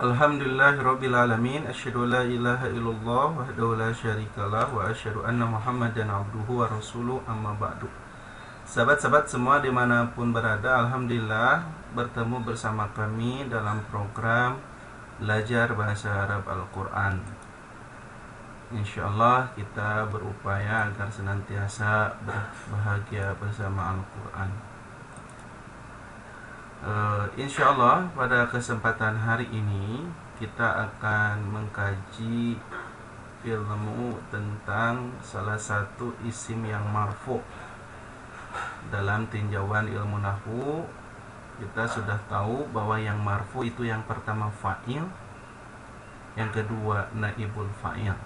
Alhamdulillahirabbil alamin, asyhadu la ilaha illallah wahdahu la syarikalah wa asyhadu anna Muhammadan abduhu wa rasuluh, amma ba'du. Sahabat-sahabat semua dimanapun berada, alhamdulillah bertemu bersama kami dalam program belajar bahasa Arab Al-Quran. InsyaAllah kita berupaya agar senantiasa berbahagia bersama Al-Quran. InsyaAllah pada kesempatan hari ini kita akan mengkaji ilmu tentang salah satu isim yang marfu. Dalam tinjauan ilmu nahwu kita sudah tahu bahwa yang marfu itu yang pertama fa'il, yang kedua naibul fa'il.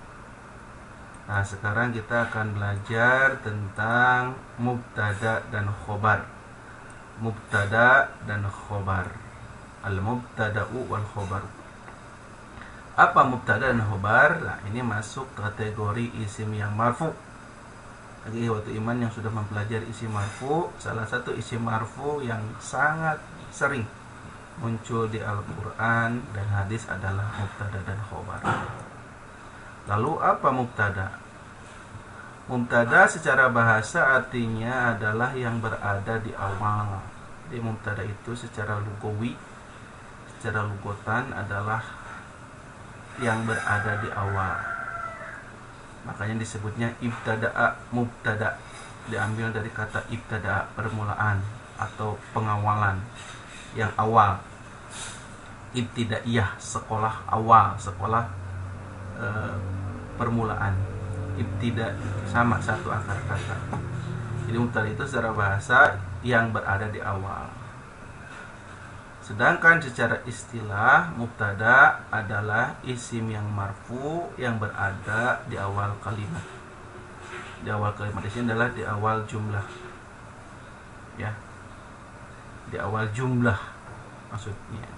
Nah, sekarang kita akan belajar tentang mubtada dan khobar. Mubtada dan khobar. Al-mubtada'u wal khobar. Apa mubtada dan khobar? Nah, ini masuk kategori isim yang marfu. Bagi waktu iman yang sudah mempelajari isim marfu, salah satu isim marfu yang sangat sering muncul di Al-Quran dan hadis adalah mubtada dan khobar. Lalu apa mubtada? Mubtada secara bahasa artinya adalah yang berada di awal. Jadi mubtada itu secara lugawi, secara lugotan adalah yang berada di awal. Makanya disebutnya ibtada'a mubtada. Diambil dari kata ibtada'a, permulaan atau pengawalan yang awal. Ibtidaiyah, sekolah awal, sekolah permulaan. Ibtida sama satu akar kata. Jadi mubtada itu secara bahasa yang berada di awal. Sedangkan secara istilah mubtada adalah isim yang marfu yang berada di awal kalimat. Di awal kalimat di sini adalah di awal jumlah. Ya. Di awal jumlah maksudnya.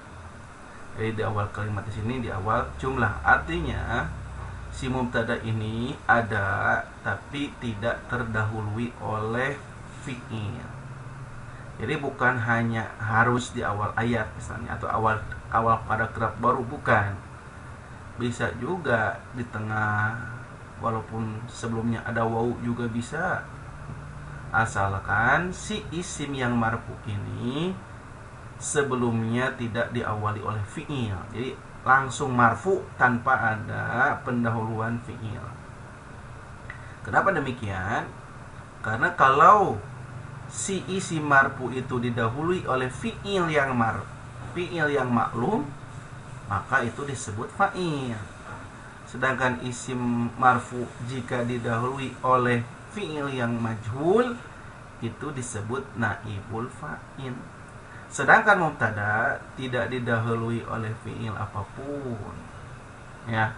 Jadi di awal kalimat di sini di awal jumlah. Artinya si mubtada ini ada tapi tidak terdahului oleh fi'il. Jadi bukan hanya harus di awal ayat misalnya atau awal paragraf baru, bukan. Bisa juga di tengah, walaupun sebelumnya ada waw juga bisa. Asalkan si isim yang marfu ini sebelumnya tidak diawali oleh fi'il. Jadi langsung marfu tanpa ada pendahuluan fi'il. Kenapa demikian? Karena kalau si isim marfu itu didahului oleh fi'il yang maklum, maka itu disebut fa'il. Sedangkan isim marfu jika didahului oleh fi'il yang majhul, itu disebut naibul fa'il. Sedangkan mubtada tidak didahului oleh fi'il apapun. Ya.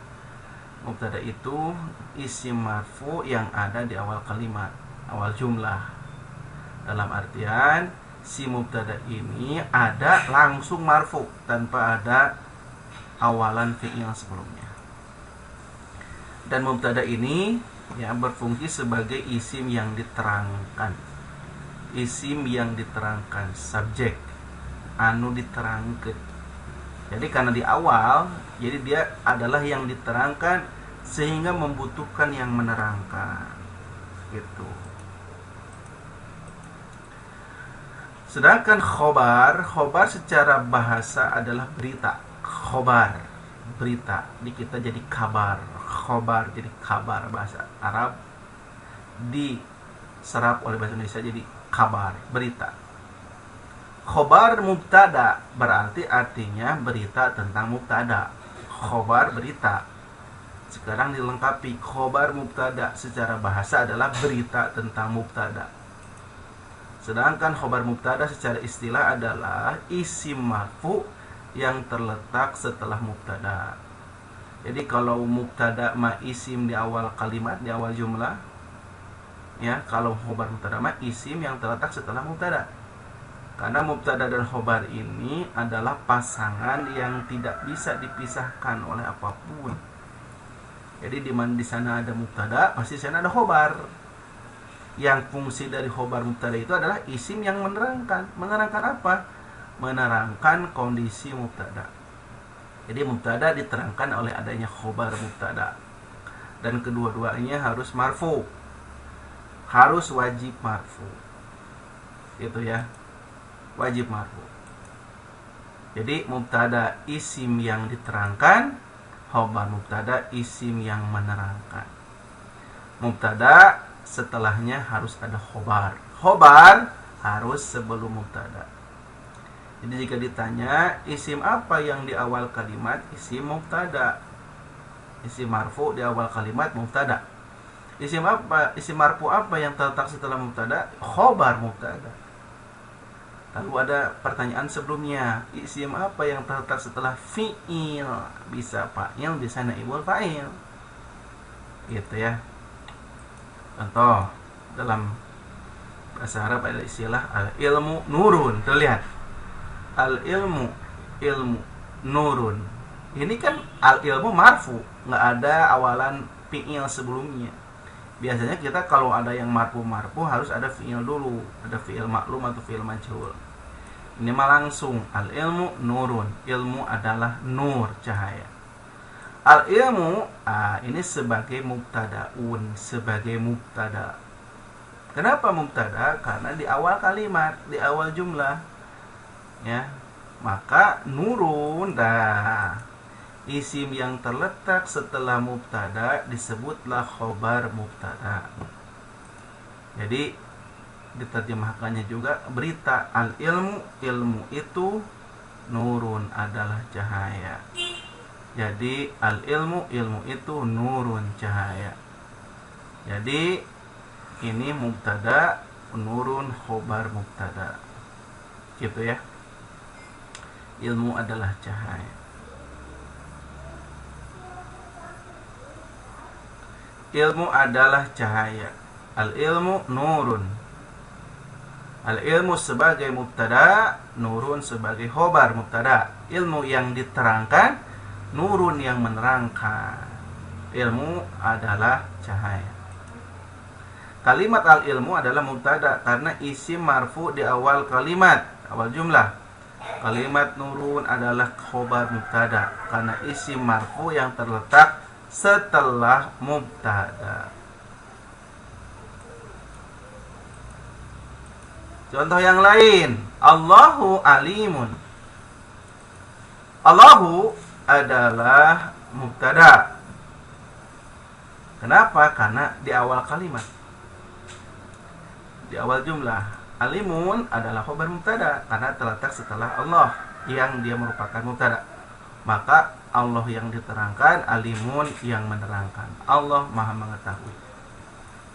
Mubtada itu isim marfu yang ada di awal kalimat, awal jumlah. Dalam artian si mubtada ini ada langsung marfu tanpa ada awalan fi'il sebelumnya. Dan mubtada ini ya berfungsi sebagai isim yang diterangkan. Isim yang diterangkan, subjek anu diterangkan. Jadi karena di awal, jadi dia adalah yang diterangkan sehingga membutuhkan yang menerangkan. Gitu. Sedangkan khobar secara bahasa adalah berita. Khobar, berita. Di kita jadi kabar. Khobar jadi kabar bahasa Arab. Diserap oleh bahasa Indonesia jadi kabar, berita. Khobar mubtada berarti artinya berita tentang mubtada. Khobar berita. Sekarang dilengkapi, khobar mubtada secara bahasa adalah berita tentang mubtada. Sedangkan khobar mubtada secara istilah adalah isim marfu yang terletak setelah mubtada. Jadi kalau mubtada ma isim di awal kalimat, di awal jumlah, ya, kalau khobar mubtada ma isim yang terletak setelah mubtada. Karena mubtada dan khobar ini adalah pasangan yang tidak bisa dipisahkan oleh apapun. Jadi di sana ada mubtada, pasti di sana ada khobar. Yang fungsi dari khobar mubtada itu adalah isim yang menerangkan. Menerangkan apa? Menerangkan kondisi mubtada. Jadi mubtada diterangkan oleh adanya khobar mubtada. Dan kedua-duanya harus marfu. Harus wajib marfu. Itu ya. Wajib marfu. Jadi mubtada isim yang diterangkan, khobar mubtada isim yang menerangkan. Mubtada setelahnya harus ada khobar. Khobar harus sebelum mubtada. Jadi jika ditanya isim apa yang di awal kalimat, isim mubtada. Isim marfu di awal kalimat mubtada. Isim marfu apa yang terletak setelah mubtada? Khobar mubtada. Lalu ada pertanyaan sebelumnya, isim apa yang terletak setelah fi'il? Bisa fa'il, bisa naibul fa'il. Gitu ya. Contoh dalam bahasa Arab ada istilah al-ilmu nurun. Terlihat al-ilmu, ilmu, nurun. Ini kan al-ilmu marfu, nggak ada awalan fi'il sebelumnya. Biasanya kita kalau ada yang marfu harus ada fi'il dulu, ada fi'il maklum atau fi'il majhul. Ini mah langsung al-ilmu nurun. Ilmu adalah nur, cahaya. Al-ilmu ini sebagai mubtadaun, sebagai mubtada. Kenapa mubtada? Karena di awal kalimat, di awal jumlah. Ya, maka nurun isim yang terletak setelah mubtada disebutlah khobar mubtada. Jadi diterjemahkannya juga berita al-ilmu, ilmu itu, nurun adalah cahaya. Jadi al-ilmu, ilmu itu nurun, cahaya. Jadi ini mubtada, nurun, khobar mubtada. Gitu ya. Ilmu adalah cahaya. Ilmu adalah cahaya. Al-ilmu nurun. Al-ilmu sebagai mubtada, nurun sebagai khobar mubtada. Ilmu yang diterangkan, nurun yang menerangkan. Ilmu adalah cahaya. Kalimat al-ilmu adalah mubtada karena isim marfu di awal kalimat, awal jumlah. Kalimat nurun adalah khobar mubtada karena isim marfu yang terletak setelah mubtada. Contoh yang lain, Allahu alimun. Allahu adalah mubtada. Kenapa? Karena di awal kalimat, di awal jumlah. Alimun adalah khobar mubtada karena terletak setelah Allah yang dia merupakan mubtada. Maka Allah yang diterangkan, alimun yang menerangkan. Allah Maha mengetahui.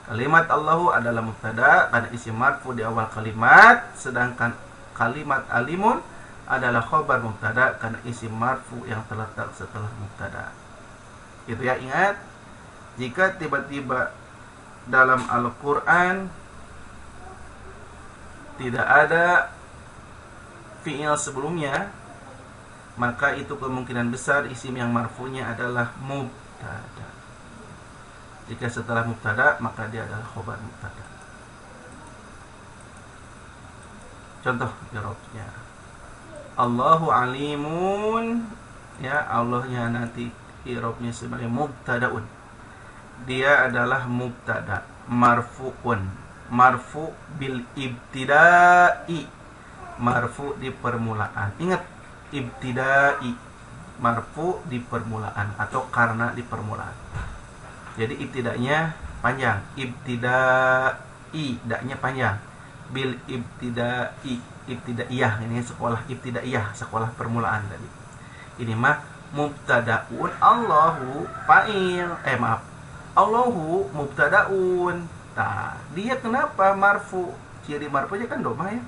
Kalimat Allahu adalah mubtada karena isim marfu di awal kalimat, sedangkan kalimat alimun adalah khobar mubtada karena isim marfu yang terletak setelah mubtada. Itu ya, ingat. Jika tiba-tiba dalam Al-Qur'an tidak ada fi'il sebelumnya, maka itu kemungkinan besar isim yang marfunya adalah mubtada. Jika setelah mubtada, maka dia adalah khobar mubtada. Contoh i'rabnya, Allahu alimun, ya, Allahnya nanti i'rabnya sebagai mubtadaun. Dia adalah mubtada marfu'un, marfu bil ibtida'i, marfu di permulaan. Ingat, ibtida'i, marfu di permulaan atau karena di permulaan. Jadi ibtida'nya panjang, ibtida'i, daknya panjang. Bil ibtida'i, ibtidaiyah, ini sekolah ibtidaiyah, sekolah permulaan tadi. Ini mah mubtadaun, Allahu fa'il, Allahu mubtadaun. Nah, dia kenapa marfu? Ciri marfunya kan domah ya.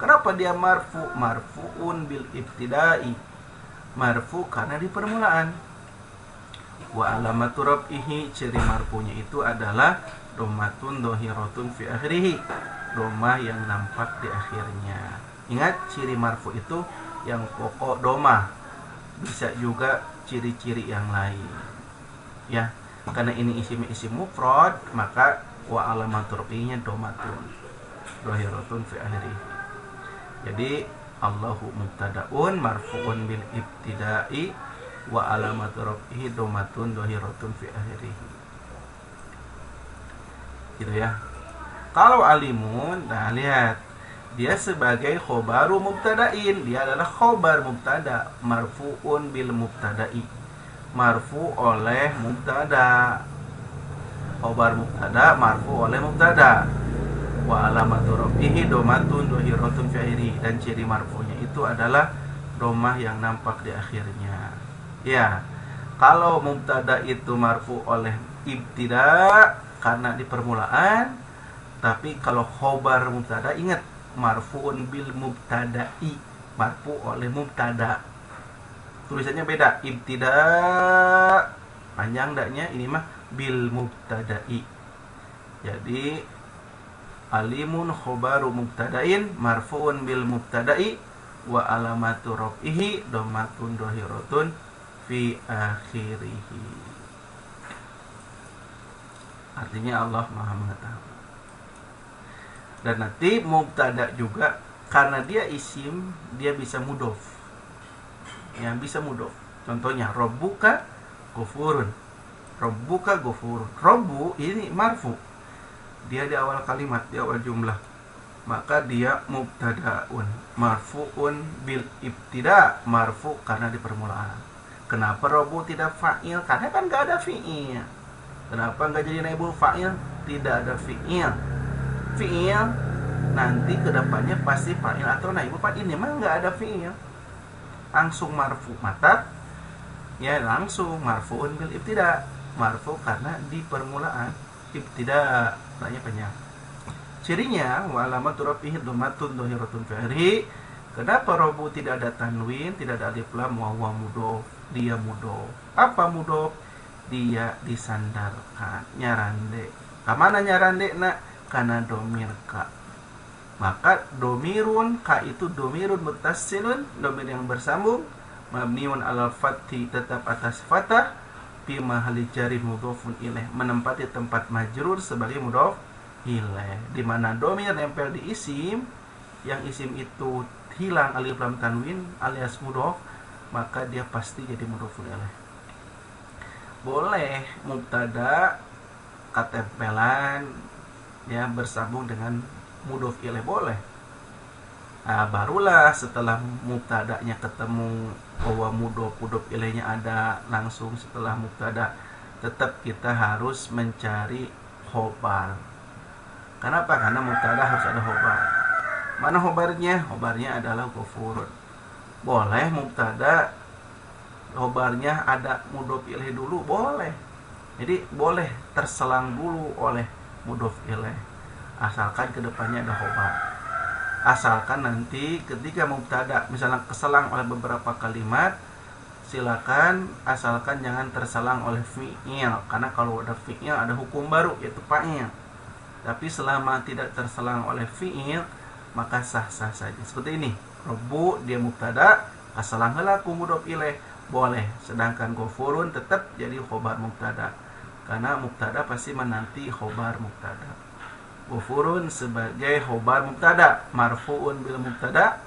Kenapa dia marfu? Marfuun bil ibtida'i. Marfu karena di permulaan. Wa alamatu rab'ihi, ciri marfunya itu adalah domatun dohiratun fi akhirih. Domah yang nampak di akhirnya. Ingat, ciri marfu itu yang pokok domah. Bisa juga ciri-ciri yang lain. Ya, karena ini isim mufrad, maka wa alamatur rab'inya domatun dohiratun fi akhirih. Jadi Allahu mubtadaun marfuun bil ibtida'i wa alamatu rafihi domatun dohiratun fi akhirih. Gitu ya. Kalau alimun, nah lihat, dia sebagai khobaru mubtada'in, dia adalah khobar mubtada, marfu'un bil mubtada'i, marfu oleh mubtada. Khobar mubtada marfu oleh mubtada. Wa alamatu rafihi domatun dohiratun fi akhirih, dan ciri marfunya itu adalah domah yang nampak di akhirnya. Ya, kalau mubtada itu marfu oleh ibtida karena di permulaan, tapi kalau khobar mubtada, ingat, marfu'un bil mubtada'i, marfu oleh mubtada. Tulisannya beda, ibtida panjang daknya, ini mah bil mubtada'i. Jadi alimun khobaru mubtada'in marfu'un bil mubtada'i wa alamatu raf'ihi dhammatun dhahiratun fi akhirih. Artinya Allah Maha mengetahui. Dan nanti mubtada juga karena dia isim, dia bisa mudhof. Yang bisa mudhof. Contohnya rabbuka ghafurun. Rabbuka ghafurun. Rabbu ini marfu. Dia di awal kalimat, di awal jumlah. Maka dia mubtadaun, marfuun bil ibtida, marfu karena di permulaan. Kenapa rabbu tidak fa'il? Karena kan enggak ada fi'il. Kenapa enggak jadi naibul fa'il? Tidak ada fi'il. Fi'il nanti kedepannya pasti fa'il atau naibul fa'il. Ini mah nggak ada fi'il, langsung marfu mata, ya langsung marfuun bil ibtida, marfu karena di permulaan ibtida, tanya panjang. Cirinya wa alamatu rafihi dhammatun dhahiratun fi akhirih. Kenapa rabu tidak ada tanwin, tidak ada alif lam, wa huwa mudhof, dia mudhof. Apa mudhof? Dia disandarkan, nyarande. Kamana nyarande nak? Karena domir ka. Maka domirun ka itu domirun muttasilun, domir yang bersambung, mabniun alal fathi, tetap atas fathah, fi mahalli jarri mudhofun ilaih, menempati tempat majrur sebagai mudhof ilaih. Di mana domir nempel di isim, yang isim itu hilang alif lam tanwin alias mudhof, maka dia pasti jadi mudhofun ilaih. Boleh mubtada ketempelan, ya bersambung dengan mudhof ilaih, boleh. Nah, barulah setelah mubtadanya ketemu bahwa mudhof ilaihnya ada, langsung setelah mubtada tetap kita harus mencari khobar. Kenapa? Karena mubtada harus ada khobar. Mana khobarnya? Khobarnya adalah ghafurun. Boleh mubtada khobarnya ada mudhof ilaih dulu, boleh. Jadi boleh terselang dulu oleh mudhof ilaih, asalkan kedepannya ada khobar. Asalkan nanti ketika mubtada misalnya keselang oleh beberapa kalimat, silakan asalkan jangan terselang oleh fi'il, karena kalau ada fi'il ada hukum baru yaitu fa'il. Tapi selama tidak terselang oleh fi'il, maka sah-sah saja. Seperti ini, rabbu dia mubtada, keselang heula ku mudhof ilaih, boleh. Sedangkan ghafurun tetap jadi khobar mubtada, karena mubtada pasti menanti khobar mubtada. Ghafurun sebagai khobar mubtada, marfuun bil mubtada,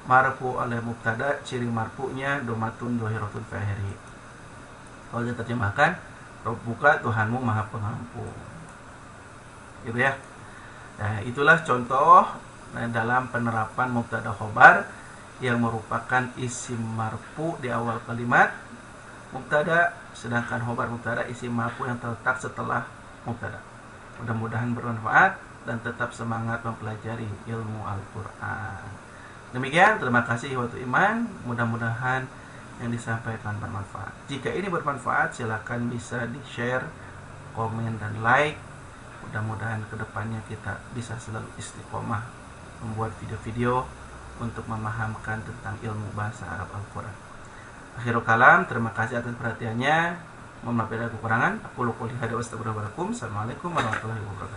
marfu oleh mubtada, ciri marfunya domatun dhahiratun fi akhirih. Kalau diterjemahkan, Rabbuka Tuhanmu Maha Pengampun. Gitu ya. Nah, itulah contoh dalam penerapan mubtada khobar yang merupakan isim marfu di awal kalimat mubtada, sedangkan khobar mubtada isim marfu yang terletak setelah mubtada. Mudah-mudahan bermanfaat dan tetap semangat mempelajari ilmu Al-Quran. Demikian, terima kasih waktu iman. Mudah-mudahan yang disampaikan bermanfaat. Jika ini bermanfaat, silakan bisa di-share, komen, dan like. Mudah-mudahan kedepannya kita bisa selalu istiqomah membuat video-video untuk memahamkan tentang ilmu bahasa Arab Al-Quran. Akhirul kalam, terima kasih atas perhatiannya. Mohon maaf bila ada kekurangan. Aku qouli hadza wa astaghfirullaha wa lakum. Assalamualaikum warahmatullahi wabarakatuh.